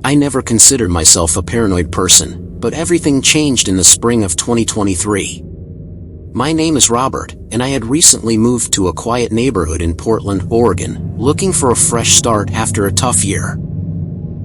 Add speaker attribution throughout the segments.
Speaker 1: I never considered myself a paranoid person, but everything changed in the spring of 2023. My name is Robert, and I had recently moved to a quiet neighborhood in Portland, Oregon, looking for a fresh start after a tough year.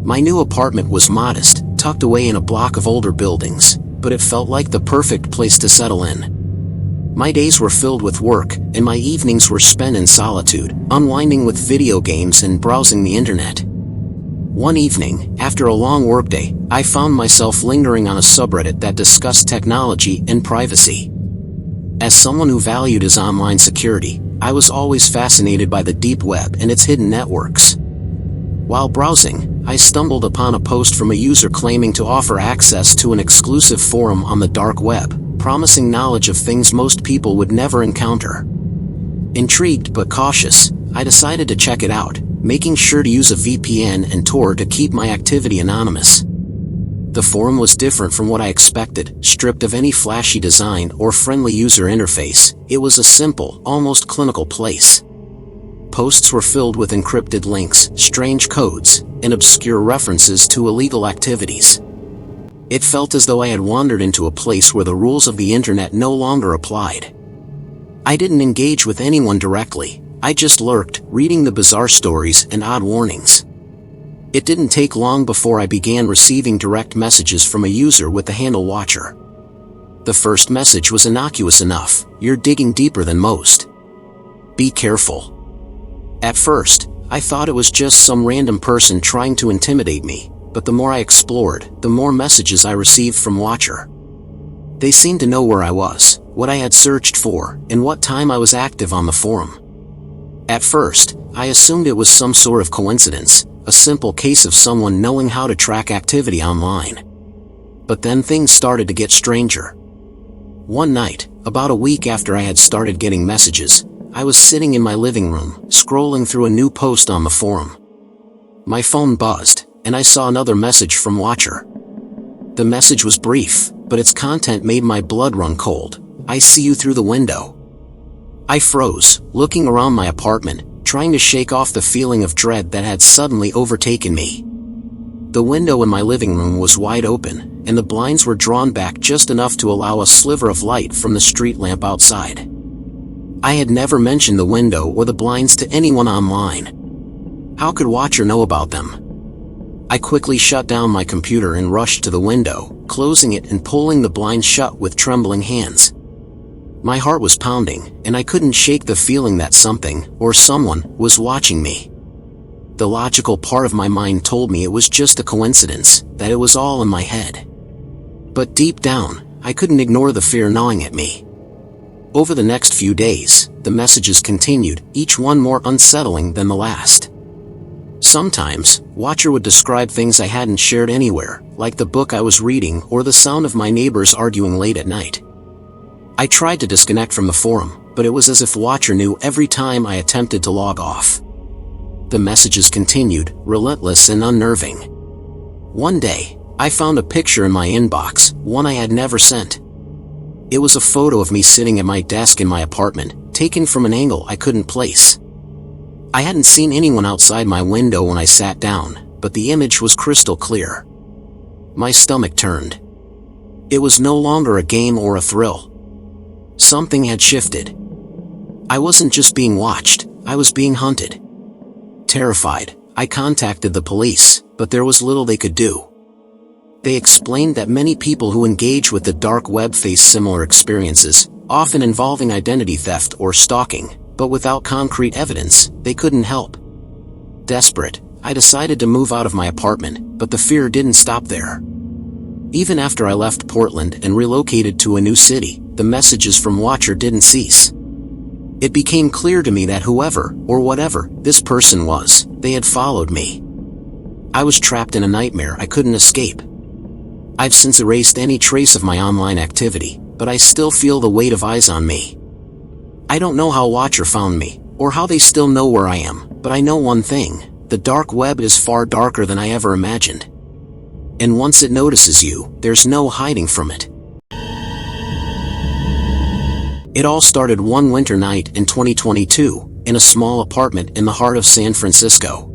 Speaker 1: My new apartment was modest, tucked away in a block of older buildings, but it felt like the perfect place to settle in. My days were filled with work, and my evenings were spent in solitude, unwinding with video games and browsing the internet. One evening, after a long workday, I found myself lingering on a subreddit that discussed technology and privacy. As someone who valued his online security, I was always fascinated by the deep web and its hidden networks. While browsing, I stumbled upon a post from a user claiming to offer access to an exclusive forum on the dark web, promising knowledge of things most people would never encounter. Intrigued but cautious, I decided to check it out, making sure to use a VPN and Tor to keep my activity anonymous. The forum was different from what I expected, stripped of any flashy design or friendly user interface. It was a simple, almost clinical place. Posts were filled with encrypted links, strange codes, and obscure references to illegal activities. It felt as though I had wandered into a place where the rules of the internet no longer applied. I didn't engage with anyone directly. I just lurked, reading the bizarre stories and odd warnings. It didn't take long before I began receiving direct messages from a user with the handle Watcher. The first message was innocuous enough: "You're digging deeper than most. Be careful." At first, I thought it was just some random person trying to intimidate me, but the more I explored, the more messages I received from Watcher. They seemed to know where I was, what I had searched for, and what time I was active on the forum. At first, I assumed it was some sort of coincidence, a simple case of someone knowing how to track activity online. But then things started to get stranger. One night, about a week after I had started getting messages, I was sitting in my living room, scrolling through a new post on the forum. My phone buzzed, and I saw another message from Watcher. The message was brief, but its content made my blood run cold. "I see you through the window." I froze, looking around my apartment, trying to shake off the feeling of dread that had suddenly overtaken me. The window in my living room was wide open, and the blinds were drawn back just enough to allow a sliver of light from the street lamp outside. I had never mentioned the window or the blinds to anyone online. How could Watcher know about them? I quickly shut down my computer and rushed to the window, closing it and pulling the blinds shut with trembling hands. My heart was pounding, and I couldn't shake the feeling that something, or someone, was watching me. The logical part of my mind told me it was just a coincidence, that it was all in my head. But deep down, I couldn't ignore the fear gnawing at me. Over the next few days, the messages continued, each one more unsettling than the last. Sometimes, Watcher would describe things I hadn't shared anywhere, like the book I was reading or the sound of my neighbors arguing late at night. I tried to disconnect from the forum, but it was as if Watcher knew every time I attempted to log off. The messages continued, relentless and unnerving. One day, I found a picture in my inbox, one I had never sent. It was a photo of me sitting at my desk in my apartment, taken from an angle I couldn't place. I hadn't seen anyone outside my window when I sat down, but the image was crystal clear. My stomach turned. It was no longer a game or a thrill. Something had shifted. I wasn't just being watched, I was being hunted. Terrified, I contacted the police, but there was little they could do. They explained that many people who engage with the dark web face similar experiences, often involving identity theft or stalking, but without concrete evidence, they couldn't help. Desperate, I decided to move out of my apartment, but the fear didn't stop there. Even after I left Portland and relocated to a new city, the messages from Watcher didn't cease. It became clear to me that whoever, or whatever, this person was, they had followed me. I was trapped in a nightmare I couldn't escape. I've since erased any trace of my online activity, but I still feel the weight of eyes on me. I don't know how Watcher found me, or how they still know where I am, but I know one thing: the dark web is far darker than I ever imagined. And once it notices you, there's no hiding from it. It all started one winter night in 2022, in a small apartment in the heart of San Francisco.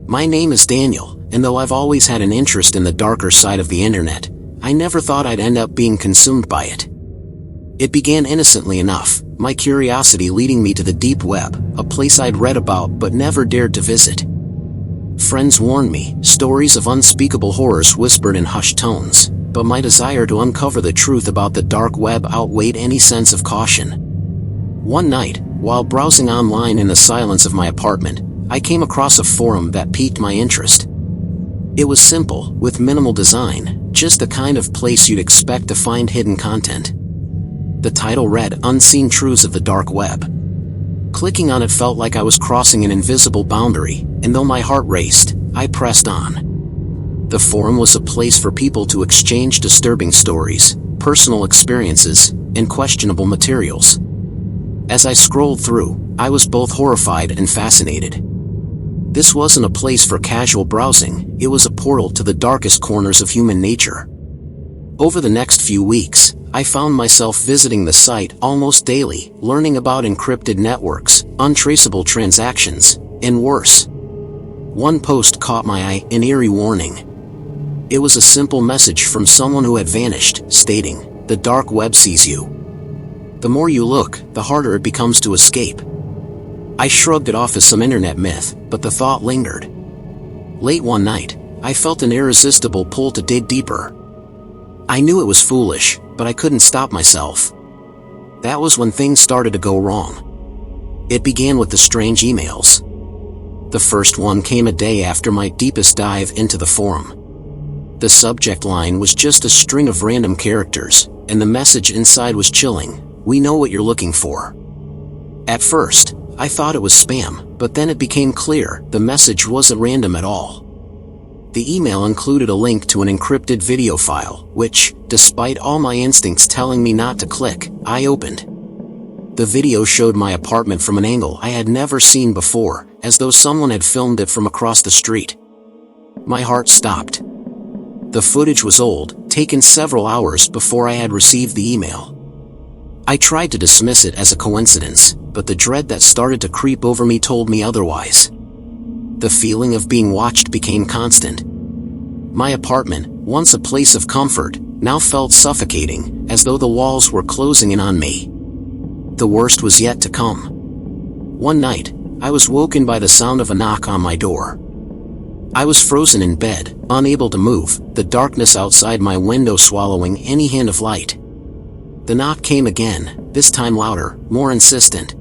Speaker 1: My name is Daniel, and though I've always had an interest in the darker side of the internet, I never thought I'd end up being consumed by it. It began innocently enough, my curiosity leading me to the deep web, a place I'd read about but never dared to visit. Friends warned me, stories of unspeakable horrors whispered in hushed tones, but my desire to uncover the truth about the dark web outweighed any sense of caution. One night, while browsing online in the silence of my apartment, I came across a forum that piqued my interest. It was simple, with minimal design, just the kind of place you'd expect to find hidden content. The title read, "Unseen Truths of the Dark Web." Clicking on it felt like I was crossing an invisible boundary, and though my heart raced, I pressed on. The forum was a place for people to exchange disturbing stories, personal experiences, and questionable materials. As I scrolled through, I was both horrified and fascinated. This wasn't a place for casual browsing, it was a portal to the darkest corners of human nature. Over the next few weeks, I found myself visiting the site almost daily, learning about encrypted networks, untraceable transactions, and worse. One post caught my eye, an eerie warning. It was a simple message from someone who had vanished, stating, "The dark web sees you. The more you look, the harder it becomes to escape." I shrugged it off as some internet myth, but the thought lingered. Late one night, I felt an irresistible pull to dig deeper. I knew it was foolish, but I couldn't stop myself. That was when things started to go wrong. It began with the strange emails. The first one came a day after my deepest dive into the forum. The subject line was just a string of random characters, and the message inside was chilling. "We know what you're looking for." At first, I thought it was spam, but then it became clear the message wasn't random at all. The email included a link to an encrypted video file, which, despite all my instincts telling me not to click, I opened. The video showed my apartment from an angle I had never seen before, as though someone had filmed it from across the street. My heart stopped. The footage was old, taken several hours before I had received the email. I tried to dismiss it as a coincidence, but the dread that started to creep over me told me otherwise. The feeling of being watched became constant. My apartment, once a place of comfort, now felt suffocating, as though the walls were closing in on me. The worst was yet to come. One night, I was woken by the sound of a knock on my door. I was frozen in bed, unable to move, the darkness outside my window swallowing any hint of light. The knock came again, this time louder, more insistent.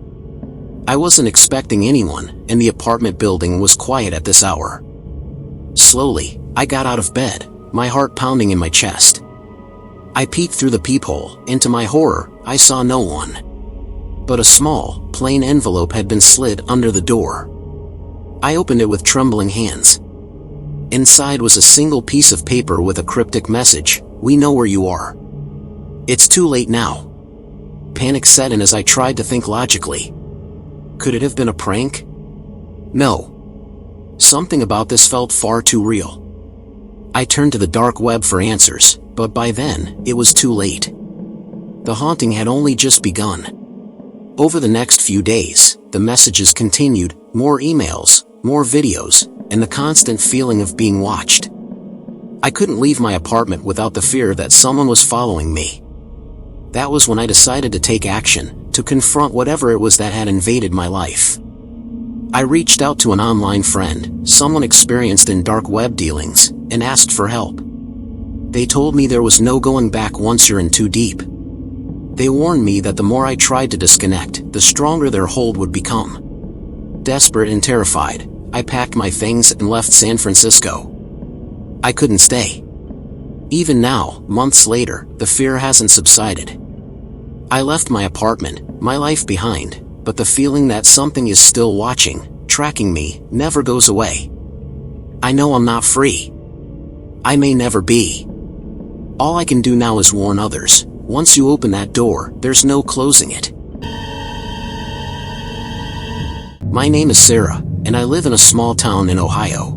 Speaker 1: I wasn't expecting anyone, and the apartment building was quiet at this hour. Slowly, I got out of bed, my heart pounding in my chest. I peeked through the peephole, and to my horror, I saw no one. But a small, plain envelope had been slid under the door. I opened it with trembling hands. Inside was a single piece of paper with a cryptic message, "We know where you are. It's too late now." Panic set in as I tried to think logically. Could it have been a prank? No. Something about this felt far too real. I turned to the dark web for answers, but by then, it was too late. The haunting had only just begun. Over the next few days, the messages continued, more emails, more videos, and the constant feeling of being watched. I couldn't leave my apartment without the fear that someone was following me. That was when I decided to take action, to confront whatever it was that had invaded my life. I reached out to an online friend, someone experienced in dark web dealings, and asked for help. They told me there was no going back once you're in too deep. They warned me that the more I tried to disconnect, the stronger their hold would become. Desperate and terrified, I packed my things and left San Francisco. I couldn't stay. Even now, months later, the fear hasn't subsided. I left my apartment, my life behind, but the feeling that something is still watching, tracking me, never goes away. I know I'm not free. I may never be. All I can do now is warn others. Once you open that door, there's no closing it. My name is Sarah, and I live in a small town in Ohio.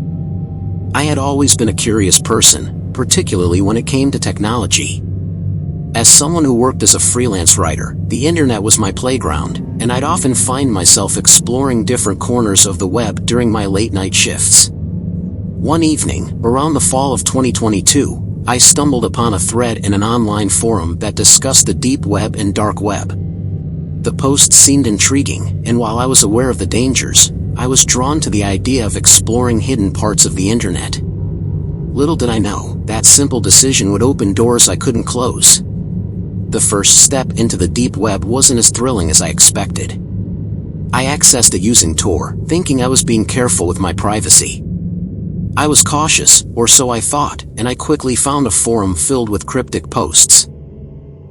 Speaker 1: I had always been a curious person, particularly when it came to technology. As someone who worked as a freelance writer, the internet was my playground, and I'd often find myself exploring different corners of the web during my late-night shifts. One evening, around the fall of 2022, I stumbled upon a thread in an online forum that discussed the deep web and dark web. The post seemed intriguing, and while I was aware of the dangers, I was drawn to the idea of exploring hidden parts of the internet. Little did I know, that simple decision would open doors I couldn't close. The first step into the deep web wasn't as thrilling as I expected. I accessed it using Tor, thinking I was being careful with my privacy. I was cautious, or so I thought, and I quickly found a forum filled with cryptic posts.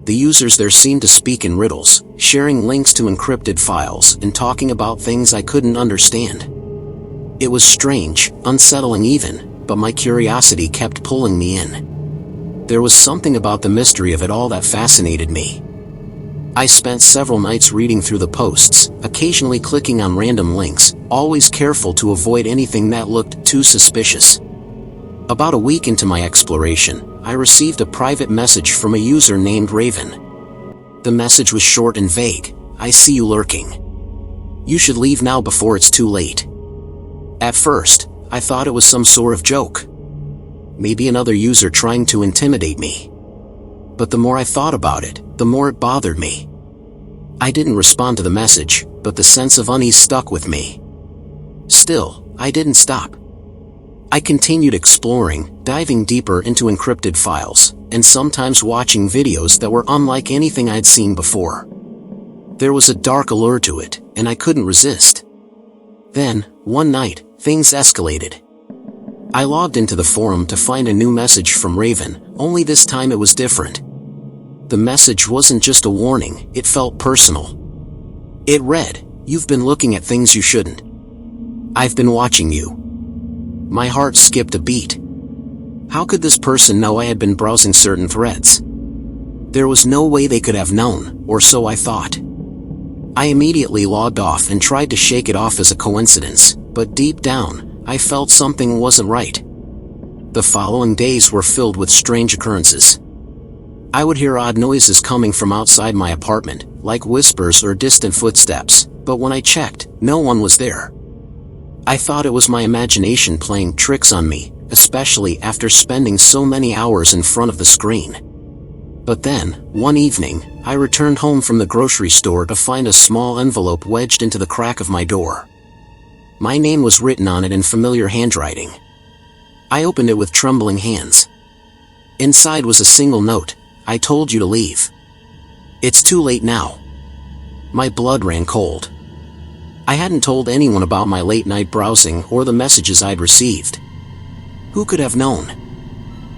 Speaker 1: The users there seemed to speak in riddles, sharing links to encrypted files and talking about things I couldn't understand. It was strange, unsettling even, but my curiosity kept pulling me in. There was something about the mystery of it all that fascinated me. I spent several nights reading through the posts, occasionally clicking on random links, always careful to avoid anything that looked too suspicious. About a week into my exploration, I received a private message from a user named Raven. The message was short and vague. "I see you lurking. You should leave now before it's too late." At first, I thought it was some sort of joke. Maybe another user trying to intimidate me. But the more I thought about it, the more it bothered me. I didn't respond to the message, but the sense of unease stuck with me. Still, I didn't stop. I continued exploring, diving deeper into encrypted files, and sometimes watching videos that were unlike anything I'd seen before. There was a dark allure to it, and I couldn't resist. Then, one night, things escalated. I logged into the forum to find a new message from Raven, only this time it was different. The message wasn't just a warning, it felt personal. It read, "You've been looking at things you shouldn't. I've been watching you." My heart skipped a beat. How could this person know I had been browsing certain threads? There was no way they could have known, or so I thought. I immediately logged off and tried to shake it off as a coincidence, but deep down, I felt something wasn't right. The following days were filled with strange occurrences. I would hear odd noises coming from outside my apartment, like whispers or distant footsteps, but when I checked, no one was there. I thought it was my imagination playing tricks on me, especially after spending so many hours in front of the screen. But then, one evening, I returned home from the grocery store to find a small envelope wedged into the crack of my door. My name was written on it in familiar handwriting. I opened it with trembling hands. Inside was a single note, "I told you to leave. It's too late now." My blood ran cold. I hadn't told anyone about my late-night browsing or the messages I'd received. Who could have known?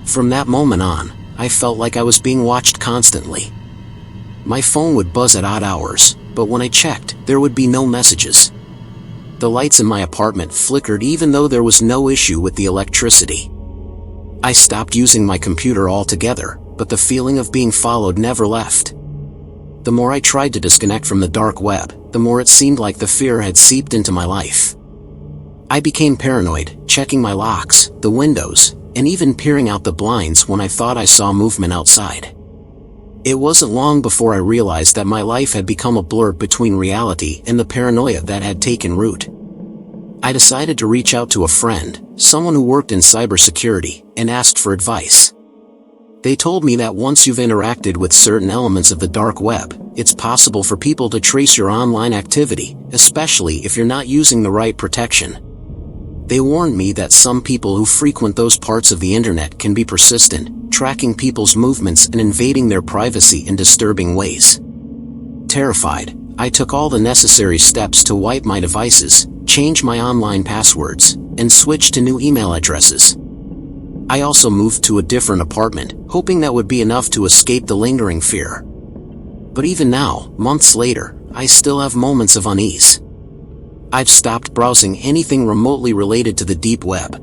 Speaker 1: From that moment on, I felt like I was being watched constantly. My phone would buzz at odd hours, but when I checked, there would be no messages. The lights in my apartment flickered even though there was no issue with the electricity. I stopped using my computer altogether, but the feeling of being followed never left. The more I tried to disconnect from the dark web, the more it seemed like the fear had seeped into my life. I became paranoid, checking my locks, the windows, and even peering out the blinds when I thought I saw movement outside. It wasn't long before I realized that my life had become a blur between reality and the paranoia that had taken root. I decided to reach out to a friend, someone who worked in cybersecurity, and asked for advice. They told me that once you've interacted with certain elements of the dark web, it's possible for people to trace your online activity, especially if you're not using the right protection. They warned me that some people who frequent those parts of the internet can be persistent, tracking people's movements and invading their privacy in disturbing ways. Terrified, I took all the necessary steps to wipe my devices, change my online passwords, and switch to new email addresses. I also moved to a different apartment, hoping that would be enough to escape the lingering fear. But even now, months later, I still have moments of unease. I've stopped browsing anything remotely related to the deep web.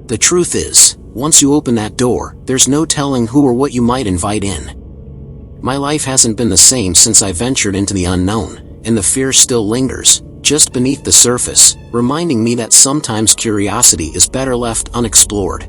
Speaker 1: The truth is, once you open that door, there's no telling who or what you might invite in. My life hasn't been the same since I ventured into the unknown, and the fear still lingers, just beneath the surface, reminding me that sometimes curiosity is better left unexplored.